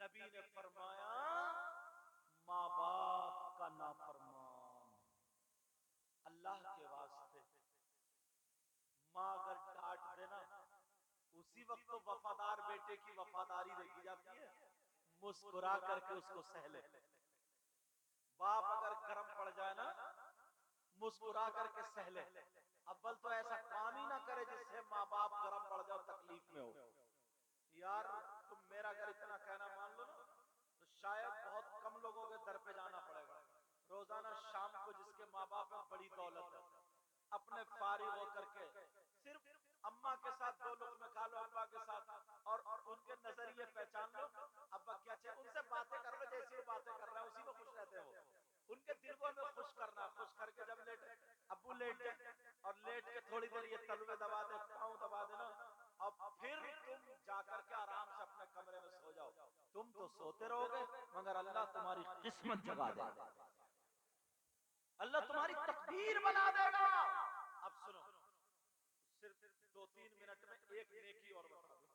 नबी ने फरमाया माँ बाप का नाफरमान, अल्लाह के वास्ते माँ अगर डांट देना उसी वक्त तो वफादार बेटे की वफादारी देखी जाती है, मुस्कुरा करके उसको सह ले। बाप अगर गर्म पड़ जाए ना मुस्कुरा करके सह ले। अव्वल तो ऐसा काम ही ना करे जिससे माँ बाप गर्म पड़ जाओ तकलीफ में हो। यार तुम मेरा अगर इतना कहना मान लो ना तो शायद बहुत कम लोगों के दर पे जाना पड़ेगा। रोजाना शाम को जिसके माँ बाप में बड़ी दौलत है, अपने फारिग होकर के सिर्फ अम्मा के साथ 2 लुक़्मे खा लो, अब्बा के साथ, और उनके नजरिए पहचान लो, अब्बा क्या चाहिए, उनसे बातें कर लो जैसी वो बातें कर रहे हैं उसी में खुश रहते हो। उनके दिल को हमें खुश करना, खुश करके जब लेटे अब्बू लेट जाए और लेट के थोड़ी देर ये तलवे दबा दे, पाँव दबा देना, अब फिर तुम जाकर के आराम से अपने कमरे में सो जाओ। तुम तो सोते रहोगे मगर अल्लाह तुम्हारी किस्मत जगा देगा, अल्लाह तुम्हारी तकदीर बना देगा। अब सुनो, सिर्फ 2-3 मिनट में एक नेकी और बता दूं,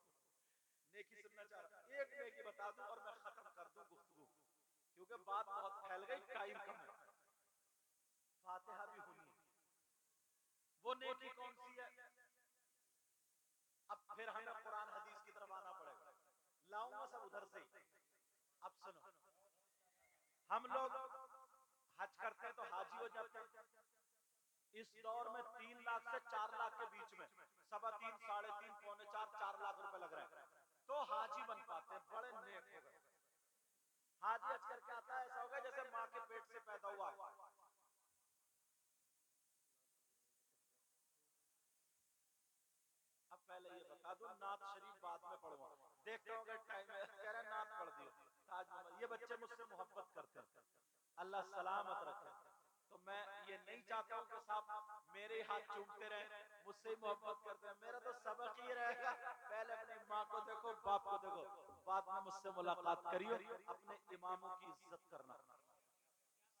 नेकी सुनना चाह रहा, एक नेकी बता दूं और मैं खत्म कर दूं गुफ्तगू, क्योंकि बात बहुत फैल गई, टाइम कम है। फातिहा भी होनी है। वो नेकी कौन सी है? अब फिर हमें कुरान हदीस की तरफ आना पड़ेगा, लाऊंगा सब उधर से ही। अब सुनो, हम लोग हज करते हैं तो हाजी हो जाते हैं। इस दौर में 3 लाख से 4 लाख के बीच में 3.25, 3.5, पौने 4 लाख रुपए लग रहे हैं तो हाजी बन पाते हैं। बड़े नेक हो गए। हाजी हज करके आता है, ऐसा होगा जैसे माँ के पेट से पैदा हुआ है। अब पहले ये बता दूं, नात शरीफ बाद में पढ़ूंगा, देखते हो अगर टाइम है, कह रहे नात पढ़ दियो ताजमहल। ये बच्चे मुझसे मोहब्बत करते हैं, अल्लाह सलामत रखे। तो मैं ये नहीं चाहता हूं कि साहब मेरे हाथ चूमते रहे, मुझसे ही मोहब्बत करते हैं। मेरा तो सबक ही रहेगा, पहले अपनी माँ को देखो, बाप को देखो, बाद में मुझसे मुलाकात करियो। अपने इमामों की इज्जत करना,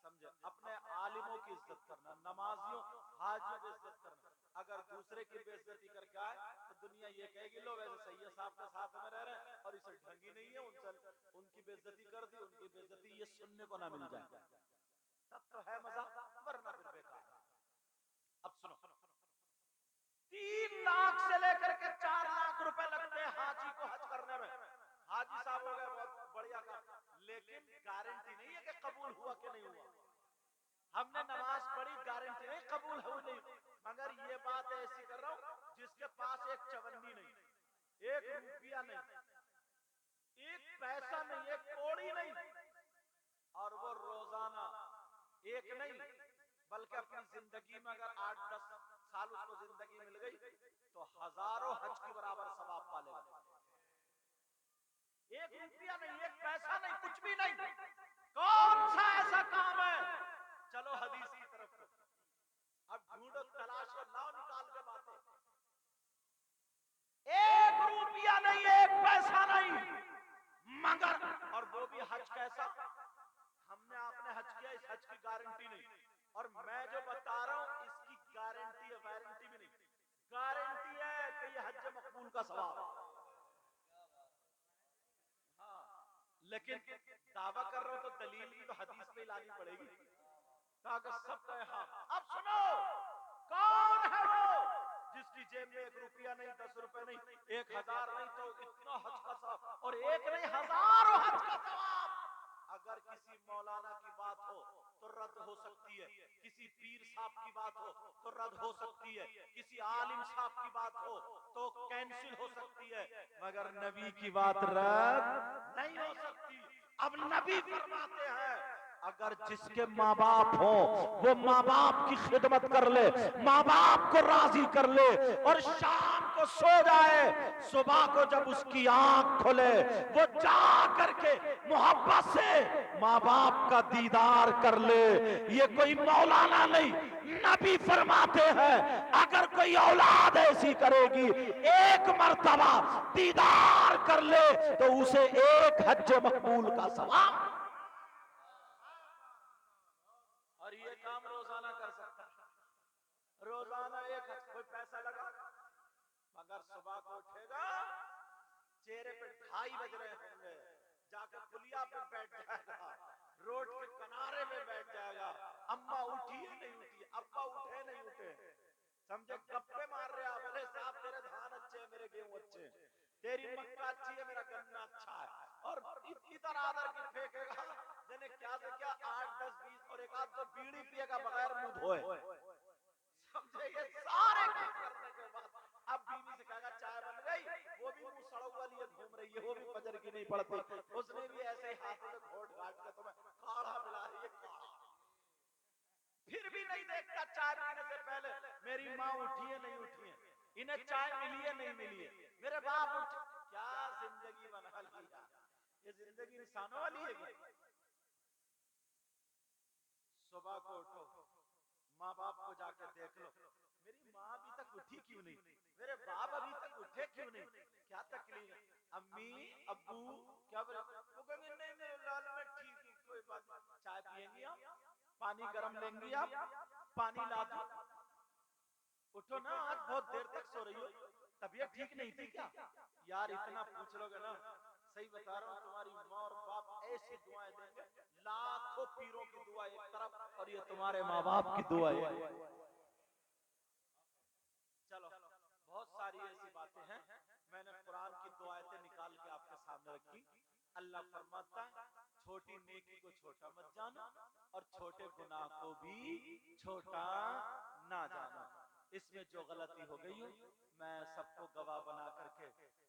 समझे, अपने आलिमों की इज्जत करना, नमाजियों हाजियों की इज्जत करना। अगर दूसरे की बेइज्जती करके आए तो दुनिया ये कहेगी लो वैसे सैयद साहब के साथ में रह रहे और इसे ढंगी नहीं है, उनसे उनकी बेइज्जती कर दी, उनकी बेइज्जती ये सुनने को ना मिल जाए, तब तो है मजा, वरना फिर बेकार। अब सुनो, 3 लाख से लेकर के 4 लाख रुपए लगते हैं हाजी को हज करने में। हाजी साहब हो गए बहुत बढ़िया काम, लेकिन गारंटी नहीं है कि कबूल हुआ कि नहीं हुआ। हमने नमाज पढ़ी, गारंटी नहीं कबूल हुई नहीं, मगर ये बात ऐसी कर रहा हूं जिसके पास एक चवन्नी नहीं, 1 रुपया नहीं, 1 पैसा नहीं, 1 कौड़ी नहीं, और वो रोजाना एक नहीं बल्कि अपनी जिंदगी में अगर 8-10 साल उसको जिंदगी मिल गई तो हजारों हज के बराबर सवाब पालेगा। 1 रुपया नहीं, 1 पैसा नहीं, कुछ भी नहीं। कौन सा ऐसा काम है? चलो हदीस की तरफ को, अब ढूंढो, तलाश करो, नाव निकाल के बातें। 1 रुपया नहीं, 1 पैसा नहीं, मगर और वो भी हज कैसा? हमने आपने हज किया, इस हज की गारंटी नहीं, और मैं जो बता रहा हूं इसकी गारंटी है, वारंटी भी नहीं, गारंटी है कि ये हज मकबूल का सवाब। हाँ, लेकिन दावा कर रहा हूं तो दलील भी तो हदीस पे लानी पड़ेगी ताकि सब कहे हाँ। अब सुनो, कौन है वो जिसकी जेब में 1 रुपया नहीं, 10 रुपए नहीं, 1000 नहीं, तो इतना हज का सवाब, और एक नहीं हजारों हज का सवाब। अगर किसी मौलाना की बात हो तो रद्द हो सकती है, किसी पीर साहब की बात हो तो रद्द हो सकती है, किसी आलिम साहब की बात हो तो कैंसिल हो सकती है, मगर नबी की बात रद्द नहीं हो सकती। अब नबी फरमाते हैं अगर जिसके माँ बाप हो वो माँ बाप की खिदमत कर ले, माँ बाप को राजी कर ले, और शाम को सो जाए, सुबह को जब उसकी आंख खुले वो जा करके मोहब्बत से माँ बाप का दीदार कर ले। ये कोई मौलाना नहीं, नबी फरमाते हैं अगर कोई औलाद ऐसी करेगी, 1 मर्तबा दीदार कर ले तो उसे 1 हज मकबूल का सवाब। और ये काम रोजाना कर सकता है, रोजाना 1 हज, कोई पैसा लगा, मगर सुबह को उठेगा चेहरे पे 2:30 बज रहे होंगे, जाकर कुटिया पे बैठ जाएगा, रोड के किनारे में बैठ जाएगा, अम्मा उठी है नहीं उठी, अब्बा उठे नहीं उठे, समझे गप्पे मार रहे हैं, बोले साहब तेरे धान अच्छे हैं, मेरे गेहूं अच्छे हैं, तेरी मक्का अच्छी है, मेरा गन्ना अच्छा है, और इधर आदर की फेंकेगा, जने क्या से क्या 8 10 20 और एक आध तो बीड़ी पिएगा बगैर मुंह धोए, समझे, ये सारे काम करने के बाद अब बीवी से कहेगा चाय बन गई, वो भी मुंह सड़ा हुआ लिए घूम रही है, वो भी फजर की नहीं पड़ती, उसने भी ऐसे ही हाथ में घोट घाट के तुम्हें काढ़ा पिला रही है, काढ़ा, फिर भी नहीं देखता चाय पीने से पहले मेरी माँ उठी है नहीं उठी है, इन्हें चाय मिली है नहीं मिली है, मेरे बाप उठ, क्या जिंदगी बना लिया, ये जिंदगी इंसानों वाली है क्या? सुबह को उठो, माँ बाप को जाके देख लो, मेरी माँ अभी तक उठी क्यों नहीं, मेरे बाप अभी तक उठे क्यों नहीं, क्या तकलीफ है, अम्मी अब्बू क्या बोले, वो कहेंगे नहीं मेरे लाल में ठीक है, कोई बात नहीं, चाय पिएंगी आप, पानी गर्म लेंगी आप, पानी ला दो, उठो ना, आज बहुत देर तक सो रही हो, तबीयत ठीक नहीं थी क्या, यार इतना पूछ लोगे ना, सही बता रहा हूँ, तुम्हारी माँ और बाप ऐसी दुआएं देंगे, लाखों पीरों की दुआ एक तरफ और ये तुम्हारे माँ बाप की दुआ है। चलो बहुत सारी ऐसी बातें हैं, मैंने कुरान की दो आयतें निकाल के आपके सामने रखी। अल्लाह फरमाता है छोटी नेकी को छोटा मत जानो और छोटे गुनाह को भी छोटा ना जानो, इसमें जो गलती हो गई हो मैं सबको गवाह बना करके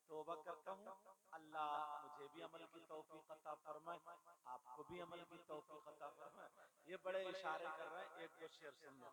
तौबा करता हूँ, अल्लाह मुझे भी अमल की तौफीक अता फरमाए, आपको भी अमल की तौफीक अता फरमाए। ये बड़े इशारे कर रहे हैं, एक दो शेर सुन लो।